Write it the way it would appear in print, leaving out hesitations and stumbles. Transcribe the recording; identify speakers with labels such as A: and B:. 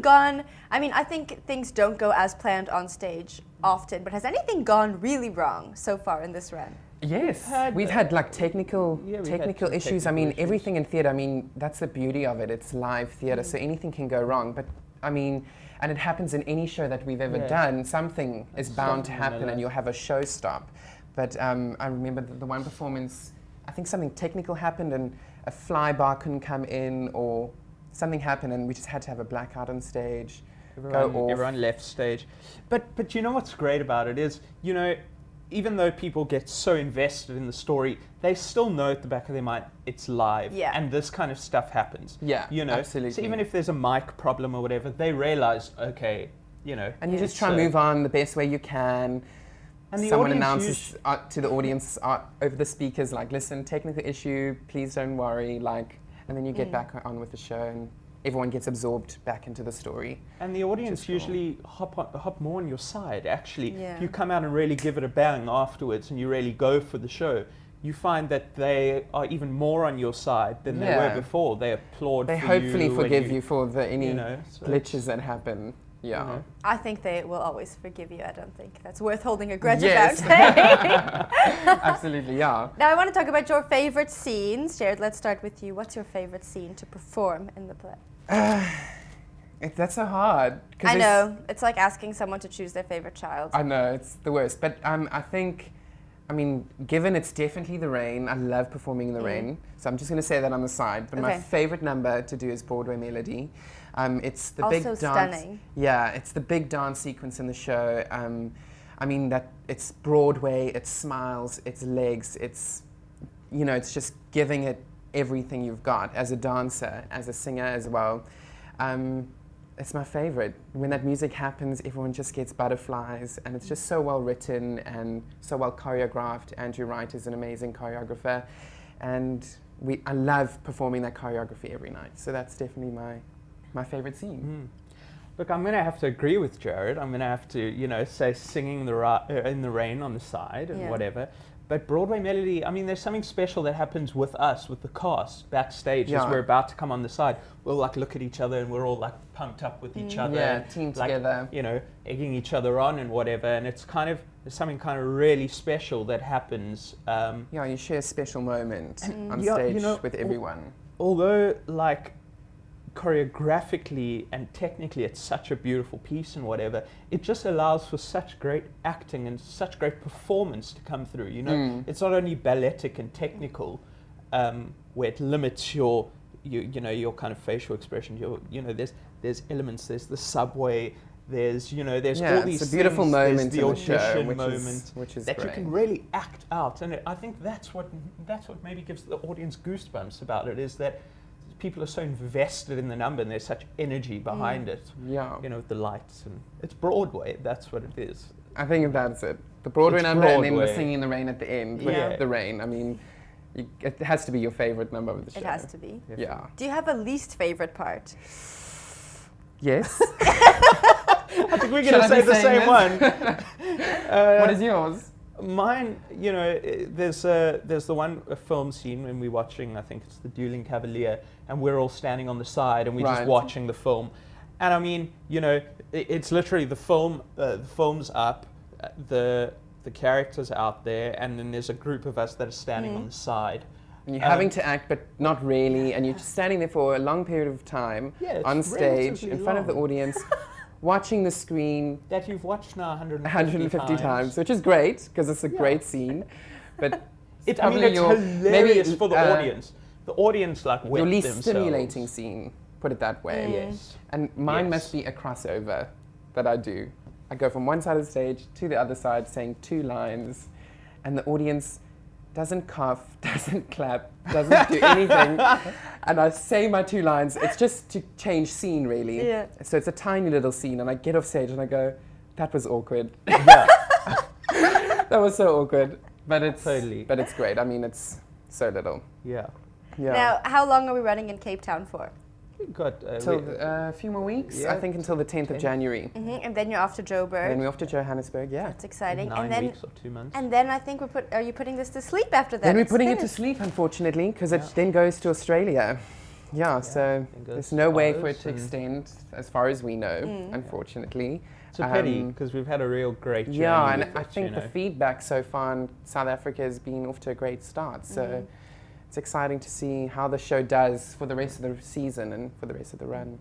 A: gone, I mean, I think things don't go as planned on stage often, but has anything gone really wrong so far in this run?
B: Yes, we've had like technical issues. I mean, everything in theatre, I mean, that's the beauty of it. It's live theatre, so anything can go wrong. But I mean, and it happens in any show that we've ever done. Something is bound to happen and you'll have a show stop. But I remember the one performance, I think something technical happened and a fly bar couldn't come in or something happened and we just had to have a blackout on stage.
C: Everyone left stage. But you know what's great about it is, you know, even though people get so invested in the story, they still know at the back of their mind it's live, and this kind of stuff happens.
B: Yeah,
C: you know,
B: absolutely.
C: So even if there's a mic problem or whatever, they realize, okay, you know.
B: And you just try and move on the best way you can. And someone announces to the audience over the speakers, like, listen, technical issue, please don't worry, like, and then you get back on with the show and everyone gets absorbed back into the story.
C: And the audience usually hop more on your side, actually. If you come out and really give it a bang afterwards and you really go for the show, you find that they are even more on your side than they were before. They applaud
B: They
C: for
B: hopefully
C: you.
B: forgive you for any
C: so
B: glitches that happen. Yeah.
C: You know.
A: I think they will always forgive you. I don't think that's worth holding a grudge
B: Yes.
A: about.
B: Absolutely, yeah.
A: Now I want to talk about your favorite scenes. Jared, let's start with you. What's your favorite scene to perform in the play?
B: That's so hard.
A: I know. It's like asking someone to choose their favorite child.
B: I know, it's the worst. But I think, I mean, given it's definitely The Rain, I love performing in The Rain. So I'm just going to say that on the side. But my favorite number to do is Broadway Melody. It's the big dance.
A: Stunning.
B: Yeah, it's the big dance sequence in the show. I mean, that it's Broadway, it's smiles, it's legs, it's, you know, it's just giving it everything you've got as a dancer, as a singer as well. It's my favorite. When that music happens, everyone just gets butterflies, and it's just so well written and so well choreographed. Andrew Wright is an amazing choreographer, and I love performing that choreography every night. So that's definitely my favorite scene.
C: Look, I'm going to have to agree with Jared. I'm going to have to, you know, say Singing in the Rain on the side and whatever. But Broadway Melody, I mean, there's something special that happens with us, with the cast, backstage as we're about to come on the side. We'll like look at each other and we're all like pumped up with each other.
B: Yeah,
C: and,
B: team
C: like,
B: together.
C: You know, egging each other on and whatever. And it's kind of, there's something kind of really special that happens.
B: Yeah, you share a special moment on stage
C: you know,
B: with everyone.
C: Although, like, choreographically and technically it's such a beautiful piece and whatever, it just allows for such great acting and such great performance to come through, you know. It's not only balletic and technical, where it limits your kind of facial expression. You know, there's elements, there's the subway, there's all these
B: it's a beautiful
C: things.
B: moment
C: there's the
B: in the show,
C: audition moment
B: which is
C: that
B: great.
C: you can really act out, and I think that's what maybe gives the audience goosebumps about it, is that people are so invested in the number and there's such energy behind it.
B: Yeah.
C: You know, with the lights, and it's Broadway, that's what it is.
B: I think that's it. The Broadway number and then the Singing in the Rain at the end with The Rain. I mean, it has to be your favorite number of the show.
A: It has to be.
B: Yeah.
A: Do you have a least favorite part?
B: Yes.
C: I think we're going to say the same one.
B: What is yours?
C: Mine, you know, there's the one film scene when we're watching, I think it's The Dueling Cavalier, and we're all standing on the side and we're just watching the film. And I mean, you know, it's literally the film's up, the characters out there, and then there's a group of us that are standing on the side.
B: And you're having to act, but not really, and you're just standing there for a long period of time on stage in front of the audience. Watching the screen
C: that you've watched now
B: 150 times, which is great because it's a great scene. But
C: it's hilarious for the audience. The audience like wet
B: your least
C: themselves.
B: stimulating scene, put it that way.
C: Yes.
B: And mine must be a crossover that I do. I go from one side of the stage to the other side saying 2 lines, and the audience doesn't cough, doesn't clap, doesn't do anything. And I say my 2 lines. It's just to change scene, really.
A: Yeah.
B: So it's a tiny little scene, and I get off stage and I go, that was awkward.
C: Yeah.
B: That was so awkward. But it's
C: Totally.
B: But it's great. I mean, it's so little.
C: Yeah.
B: Yeah.
A: Now, how long are we running in Cape Town for?
C: We've got
B: a few more weeks. I think until the 10th of January.
A: And then you're off to Joburg.
B: Then we're off to Johannesburg. Yeah.
A: That's exciting.
C: 9
A: and then,
C: weeks or 2 months.
A: And then I think are you putting this to sleep after that?
B: Then we're
A: It's
B: putting it to
A: finished.
B: sleep, unfortunately, because it then goes to Australia. Yeah, so
C: fingers
B: there's no way for it
C: crossed
B: to
C: and-
B: extend as far as we know, unfortunately.
C: It's a pity because we've had a real great journey.
B: Yeah, and
C: with
B: I
C: it,
B: think
C: you
B: the
C: know.
B: feedback so far in South Africa has been off to a great start. So it's exciting to see how the show does for the rest of the season and for the rest of the run.